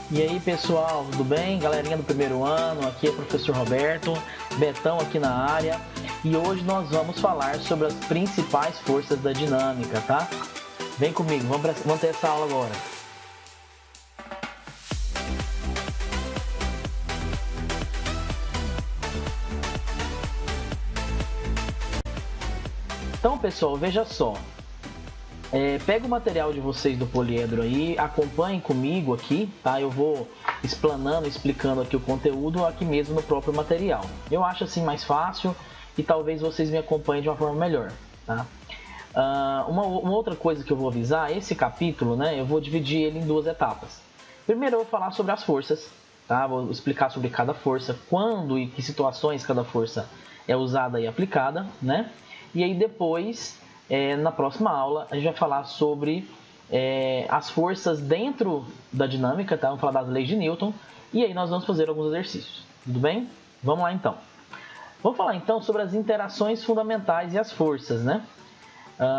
E aí pessoal, tudo bem? Galerinha do primeiro ano, aqui é o professor Roberto, Betão aqui na área. E hoje nós vamos falar sobre as principais forças da dinâmica, tá? Vem comigo, vamos ter essa aula agora. Então pessoal, veja só. Pega o material de vocês do poliedro aí, acompanhem comigo aqui, tá? Eu vou explicando aqui o conteúdo aqui mesmo no próprio material. Eu acho assim mais fácil e talvez vocês me acompanhem de uma forma melhor, tá? Uma outra coisa que eu vou avisar, esse capítulo, né, eu vou dividir ele em duas etapas. Primeiro eu vou falar sobre as forças, tá? Vou explicar sobre cada força, quando e que situações cada força é usada e aplicada, né? E aí depois, na próxima aula, a gente vai falar sobre as forças dentro da dinâmica, tá? Vamos falar das leis de Newton e aí nós vamos fazer alguns exercícios, tudo bem? Vamos lá então. Vamos falar então sobre as interações fundamentais e as forças, né?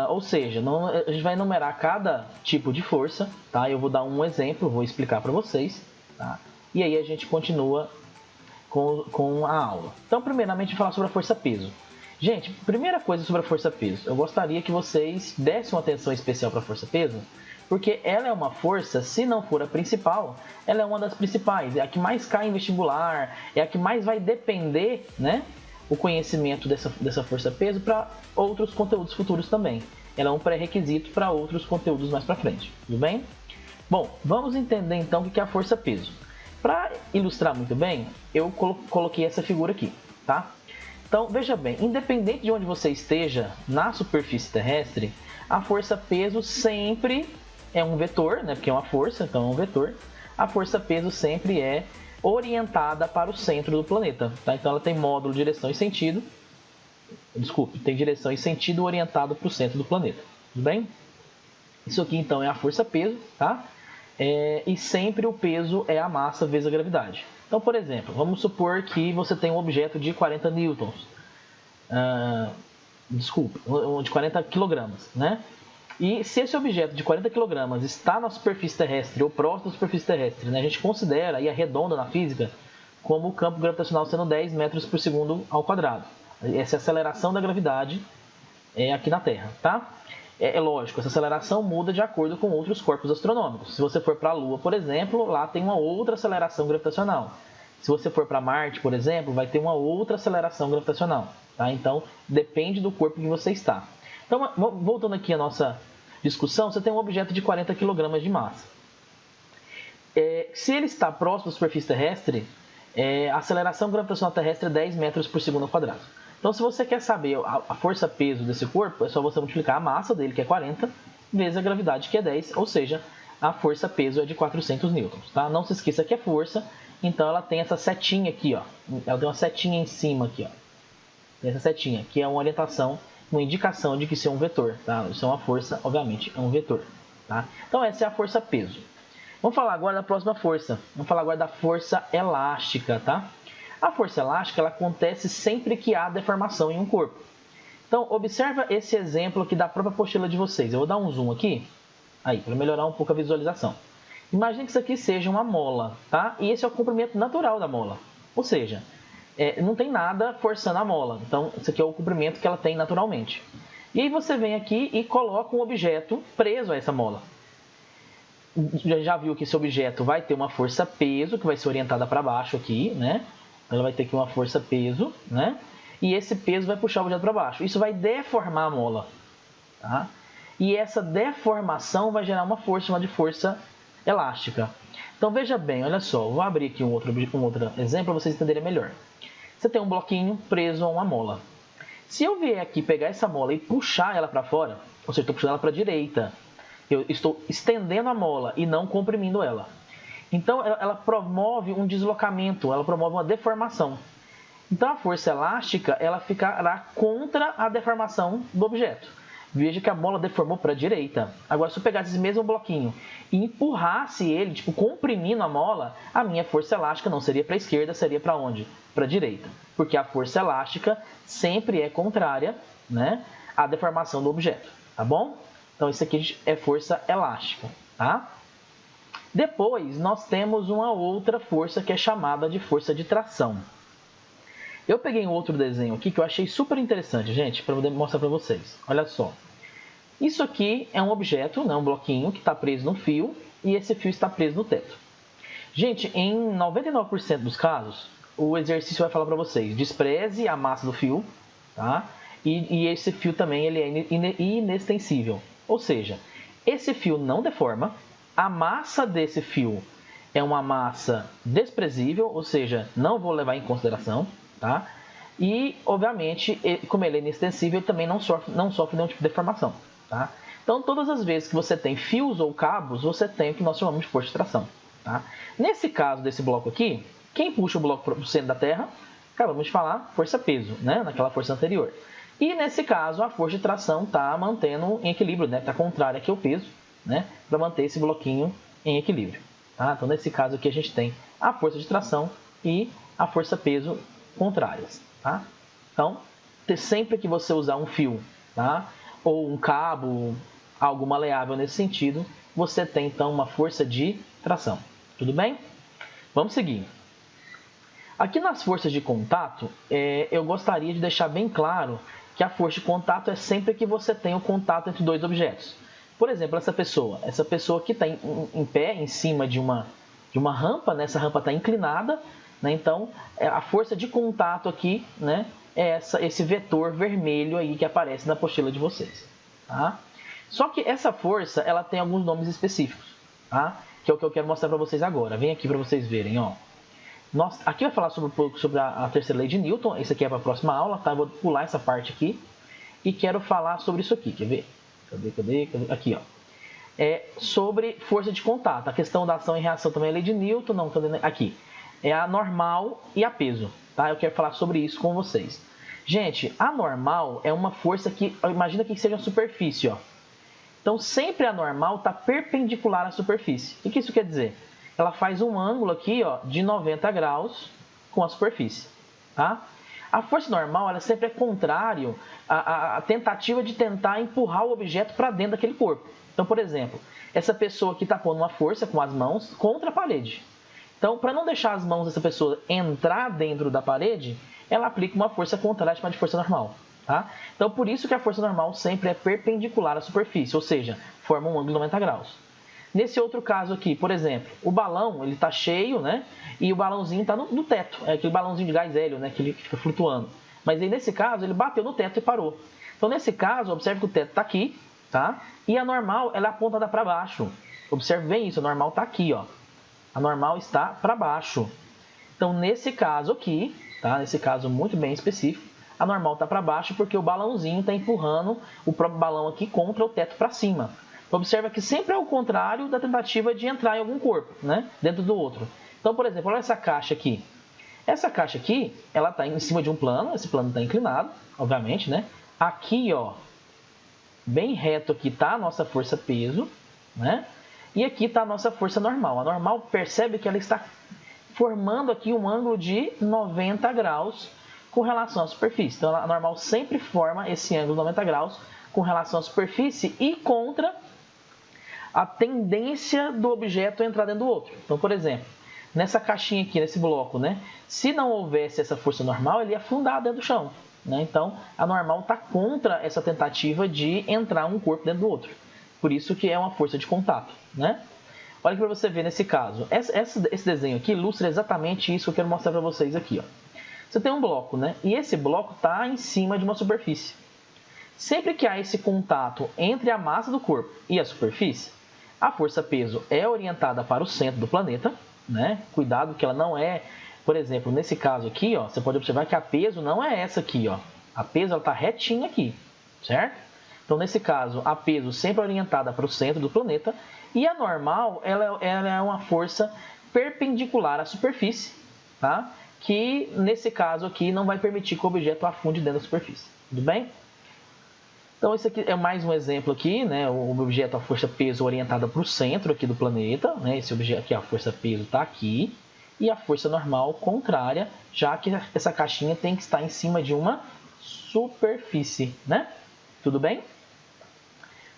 Ou seja, a gente vai enumerar cada tipo de força, tá? Eu vou dar um exemplo, vou explicar para vocês, tá? E aí a gente continua com a aula. Então, primeiramente, falar sobre a força-peso. Gente, primeira coisa sobre a força-peso, eu gostaria que vocês dessem uma atenção especial para a força-peso, porque ela é uma força, se não for a principal, ela é uma das principais, é a que mais cai em vestibular, é a que mais vai depender, né, o conhecimento dessa força-peso para outros conteúdos futuros também. Ela é um pré-requisito para outros conteúdos mais para frente, tudo bem? Bom, vamos entender então o que é a força-peso. Para ilustrar muito bem, eu coloquei essa figura aqui, tá? Então, veja bem, independente de onde você esteja na superfície terrestre, a força-peso sempre é um vetor, né? Porque é uma força, então é um vetor. A força-peso sempre é orientada para o centro do planeta, tá? Então ela tem módulo, direção e sentido. Desculpe, tem direção e sentido orientado para o centro do planeta, tudo bem? Isso aqui então é a força-peso, tá? E sempre o peso é a massa vezes a gravidade. Então, por exemplo, vamos supor que você tem um objeto de 40 newtons. De 40 quilogramas, né? E se esse objeto de 40 kg está na superfície terrestre ou próximo da superfície terrestre, né, a gente considera e arredonda na física como o campo gravitacional sendo 10 metros por segundo ao quadrado. Essa é a aceleração da gravidade aqui na Terra, tá? É lógico, essa aceleração muda de acordo com outros corpos astronômicos. Se você for para a Lua, por exemplo, lá tem uma outra aceleração gravitacional. Se você for para Marte, por exemplo, vai ter uma outra aceleração gravitacional, tá? Então, depende do corpo que você está. Então, voltando aqui à nossa discussão, você tem um objeto de 40 kg de massa. Se ele está próximo da superfície terrestre, a aceleração gravitacional terrestre é 10 metros por segundo ao quadrado. Então, se você quer saber a força-peso desse corpo, é só você multiplicar a massa dele, que é 40, vezes a gravidade, que é 10, ou seja, a força-peso é de 400 newtons. Tá? Não se esqueça que é força, então ela tem essa setinha aqui, ó. Ela tem uma setinha em cima aqui, ó. Tem essa setinha, que é uma orientação, uma indicação de que isso é um vetor. Tá? Isso é uma força, obviamente, é um vetor. Tá? Então, essa é a força-peso. Vamos falar agora da próxima força. Vamos falar agora da força elástica, tá? A força elástica ela acontece sempre que há deformação em um corpo. Então, observa esse exemplo aqui da própria apostila de vocês. Eu vou dar um zoom aqui, aí, para melhorar um pouco a visualização. Imagine que isso aqui seja uma mola, tá? E esse é o comprimento natural da mola. Ou seja, não tem nada forçando a mola. Então, esse aqui é o comprimento que ela tem naturalmente. E aí você vem aqui e coloca um objeto preso a essa mola. Já viu que esse objeto vai ter uma força-peso, que vai ser orientada para baixo aqui, né? Ela vai ter aqui uma força-peso, né? E esse peso vai puxar o objeto para baixo. Isso vai deformar a mola, tá? E essa deformação vai gerar uma força chamada de força elástica. Então, veja bem, olha só. Vou abrir aqui um outro exemplo para vocês entenderem melhor. Você tem um bloquinho preso a uma mola. Se eu vier aqui pegar essa mola e puxar ela para fora, ou seja, estou puxando ela para a direita, eu estou estendendo a mola e não comprimindo ela. Então, ela promove um deslocamento, ela promove uma deformação. Então, a força elástica ela ficará contra a deformação do objeto. Veja que a mola deformou para a direita. Agora, se eu pegasse esse mesmo bloquinho e empurrasse ele, tipo, comprimindo a mola, a minha força elástica não seria para a esquerda, seria para onde? Para a direita. Porque a força elástica sempre é contrária, né, à deformação do objeto. Tá bom? Então, isso aqui é força elástica, tá? Depois, nós temos uma outra força que é chamada de força de tração. Eu peguei um outro desenho aqui que eu achei super interessante, gente, para poder mostrar para vocês. Olha só. Isso aqui é um objeto, né, um bloquinho que está preso no fio e esse fio está preso no teto. Gente, em 99% dos casos, o exercício vai falar para vocês, despreze a massa do fio, tá? E esse fio também ele é inextensível. Ou seja, esse fio não deforma, a massa desse fio é uma massa desprezível, ou seja, não vou levar em consideração, tá? E, obviamente, como ele é inextensível, ele também não sofre nenhum tipo de deformação, tá? Então, todas as vezes que você tem fios ou cabos, você tem o que nós chamamos de força de tração, tá? Nesse caso desse bloco aqui, quem puxa o bloco para o centro da Terra, acabamos de falar, força-peso, né? Naquela força anterior. E nesse caso, a força de tração está mantendo em equilíbrio, né? Está contrária aqui ao peso, né? Para manter esse bloquinho em equilíbrio. Tá? Então, nesse caso aqui, a gente tem a força de tração e a força-peso contrárias. Tá? Então, sempre que você usar um fio, tá? Ou um cabo, algo maleável nesse sentido, você tem, então, uma força de tração. Tudo bem? Vamos seguir. Aqui nas forças de contato, eu gostaria de deixar bem claro que a força de contato é sempre que você tem o contato entre dois objetos. Por exemplo, essa pessoa aqui está em pé, em cima de uma rampa, né? Essa rampa está inclinada, né? Então, a força de contato aqui, né? É esse vetor vermelho aí que aparece na apostila de vocês. Tá? Só que essa força, ela tem alguns nomes específicos, tá? Que é o que eu quero mostrar para vocês agora. Vem aqui para vocês verem, ó. Aqui vai falar um pouco sobre a terceira lei de Newton. Isso aqui é para a próxima aula, tá? Eu vou pular essa parte aqui e quero falar sobre isso aqui. Quer ver? Cadê? Aqui, ó. Sobre força de contato. A questão da ação e reação também é lei de Newton. Não, aqui. É a normal e a peso. Tá? Eu quero falar sobre isso com vocês. Gente, a normal é uma força que... Imagina que seja a superfície, ó. Então, sempre a normal está perpendicular à superfície. O que isso quer dizer? Ela faz um ângulo aqui, ó, de 90 graus com a superfície. Tá? A força normal, ela sempre é contrário à tentativa de tentar empurrar o objeto para dentro daquele corpo. Então, por exemplo, essa pessoa aqui está pondo uma força com as mãos contra a parede. Então, para não deixar as mãos dessa pessoa entrar dentro da parede, ela aplica uma força contrária chamada de força normal. Tá? Então, por isso que a força normal sempre é perpendicular à superfície, ou seja, forma um ângulo de 90 graus. Nesse outro caso aqui, por exemplo, o balão ele está cheio, né? E o balãozinho está no teto, é aquele balãozinho de gás hélio, né? Que ele fica flutuando. Mas aí nesse caso ele bateu no teto e parou. Então nesse caso, observe que o teto está aqui, tá? E a normal ela é apontada para baixo. Observe bem isso, a normal está aqui, ó. A normal está para baixo. Então nesse caso aqui, tá? Nesse caso muito bem específico, a normal está para baixo porque o balãozinho está empurrando o próprio balão aqui contra o teto para cima. Observa que sempre é o contrário da tentativa de entrar em algum corpo, né? Dentro do outro. Então, por exemplo, olha essa caixa aqui. Essa caixa aqui, ela está em cima de um plano. Esse plano está inclinado, obviamente, né? Aqui, ó, bem reto aqui está a nossa força-peso, né? E aqui está a nossa força normal. A normal percebe que ela está formando aqui um ângulo de 90 graus com relação à superfície. Então, a normal sempre forma esse ângulo de 90 graus com relação à superfície e contra a tendência do objeto entrar dentro do outro. Então, por exemplo, nessa caixinha aqui, nesse bloco, né? Se não houvesse essa força normal, ele ia afundar dentro do chão. Né? Então, a normal está contra essa tentativa de entrar um corpo dentro do outro. Por isso que é uma força de contato. Né? Olha aqui para você ver nesse caso. Esse desenho aqui ilustra exatamente isso que eu quero mostrar para vocês aqui. Ó. Você tem um bloco, né? E esse bloco está em cima de uma superfície. Sempre que há esse contato entre a massa do corpo e a superfície, a força-peso é orientada para o centro do planeta, né? Cuidado que ela não é, por exemplo, nesse caso aqui, ó, você pode observar que a peso não é essa aqui, ó. A peso está retinha aqui, certo? Então, nesse caso, a peso sempre é orientada para o centro do planeta e a normal, ela é uma força perpendicular à superfície, tá? Que nesse caso aqui não vai permitir que o objeto afunde dentro da superfície, tudo bem? Então, esse aqui é mais um exemplo aqui, né? O objeto, a força-peso orientada para o centro aqui do planeta, né? Esse objeto aqui, a força-peso está aqui. E a força normal contrária, já que essa caixinha tem que estar em cima de uma superfície, né? Tudo bem?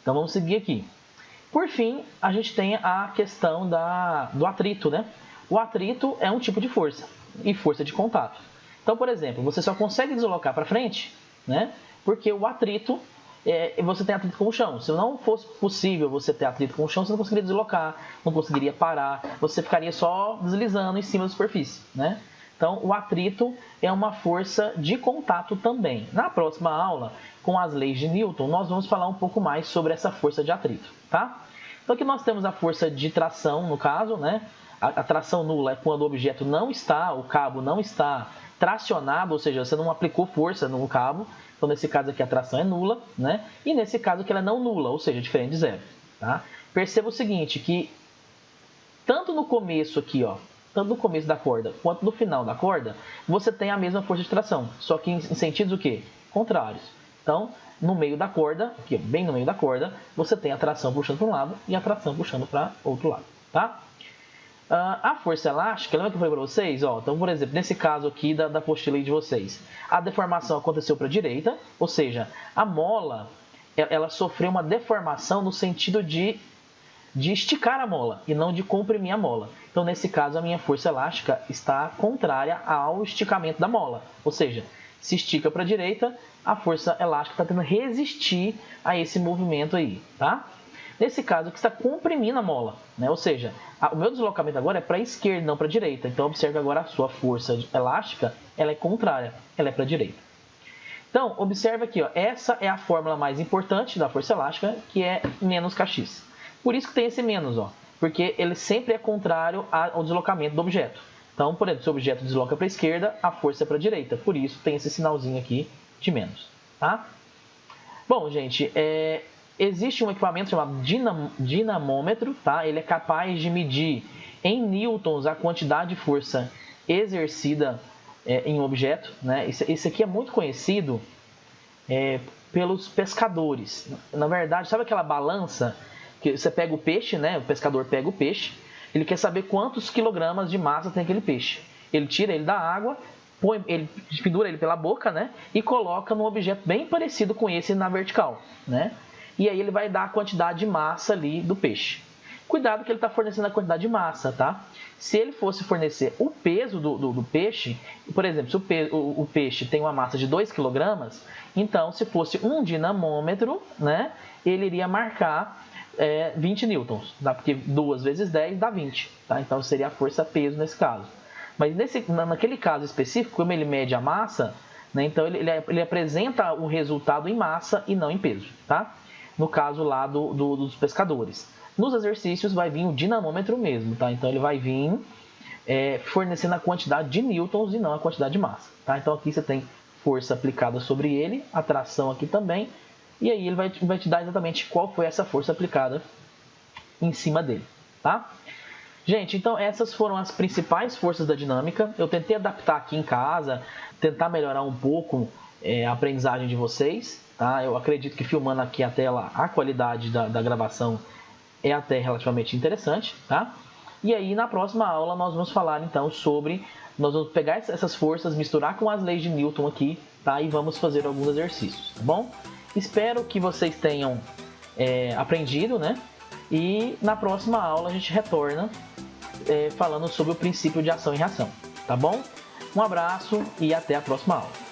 Então, vamos seguir aqui. Por fim, a gente tem a questão do atrito, né? O atrito é um tipo de força e força de contato. Então, por exemplo, você só consegue deslocar para frente, né? Porque o atrito, você tem atrito com o chão. Se não fosse possível você ter atrito com o chão, você não conseguiria deslocar, não conseguiria parar, você ficaria só deslizando em cima da superfície, né? Então, o atrito é uma força de contato também. Na próxima aula, com as leis de Newton, nós vamos falar um pouco mais sobre essa força de atrito, tá? Então, aqui nós temos a força de tração, no caso, né? A tração nula é quando o objeto não está, o cabo não está tracionado, ou seja, você não aplicou força no cabo. Então, nesse caso aqui, a tração é nula, né? E nesse caso aqui, ela é não nula, ou seja, diferente de zero, tá? Perceba o seguinte, que tanto no começo aqui, ó, tanto no começo da corda quanto no final da corda, você tem a mesma força de tração, só que em sentidos o quê? Contrários. Então, no meio da corda, aqui, bem no meio da corda, você tem a tração puxando para um lado e a tração puxando para outro lado, tá? A força elástica, lembra que eu falei para vocês? Ó, então, por exemplo, nesse caso aqui da apostila de vocês, a deformação aconteceu para a direita, ou seja, a mola ela sofreu uma deformação no sentido de esticar a mola e não de comprimir a mola. Então, nesse caso, a minha força elástica está contrária ao esticamento da mola. Ou seja, se estica para a direita, a força elástica está tentando resistir a esse movimento aí, tá? Nesse caso, aqui está comprimindo a mola, né? Ou seja, o meu deslocamento agora é para a esquerda, não para a direita. Então, observe agora a sua força elástica, ela é contrária, ela é para a direita. Então, observe aqui, ó, essa é a fórmula mais importante da força elástica, que é menos kx. Por isso que tem esse menos, ó, porque ele sempre é contrário ao deslocamento do objeto. Então, por exemplo, se o objeto desloca para a esquerda, a força é para a direita. Por isso tem esse sinalzinho aqui de menos, tá? Bom, gente, existe um equipamento chamado dinamômetro, tá? Ele é capaz de medir em newtons a quantidade de força exercida em um objeto, né? Esse aqui é muito conhecido pelos pescadores. Na verdade, sabe aquela balança que você pega o peixe, né? O pescador pega o peixe, ele quer saber quantos quilogramas de massa tem aquele peixe. Ele tira ele da água, ele pendura ele pela boca, né? E coloca num objeto bem parecido com esse na vertical, né? E aí ele vai dar a quantidade de massa ali do peixe. Cuidado que ele está fornecendo a quantidade de massa, tá? Se ele fosse fornecer o peso do peixe, por exemplo, se o peixe tem uma massa de 2 kg, então se fosse um dinamômetro, né? Ele iria marcar 20 newtons, tá? Porque 2 vezes 10 dá 20, tá? Então seria a força-peso nesse caso. Mas naquele caso específico, como ele mede a massa, né? Então ele apresenta o resultado em massa e não em peso, tá? No caso lá dos pescadores. Nos exercícios vai vir o dinamômetro mesmo, tá? Então ele vai vir fornecendo a quantidade de newtons e não a quantidade de massa, tá? Então aqui você tem força aplicada sobre ele, a tração aqui também, e aí ele vai te dar exatamente qual foi essa força aplicada em cima dele, tá? Gente, então essas foram as principais forças da dinâmica. Eu tentei adaptar aqui em casa, tentar melhorar um pouco a aprendizagem de vocês, tá? Eu acredito que filmando aqui a tela, a qualidade da gravação é até relativamente interessante, tá? E aí na próxima aula nós vamos falar então nós vamos pegar essas forças, misturar com as leis de Newton aqui, tá? E vamos fazer alguns exercícios, tá bom? Espero que vocês tenham aprendido, né? E na próxima aula a gente retorna falando sobre o princípio de ação e reação, tá bom? Um abraço e até a próxima aula.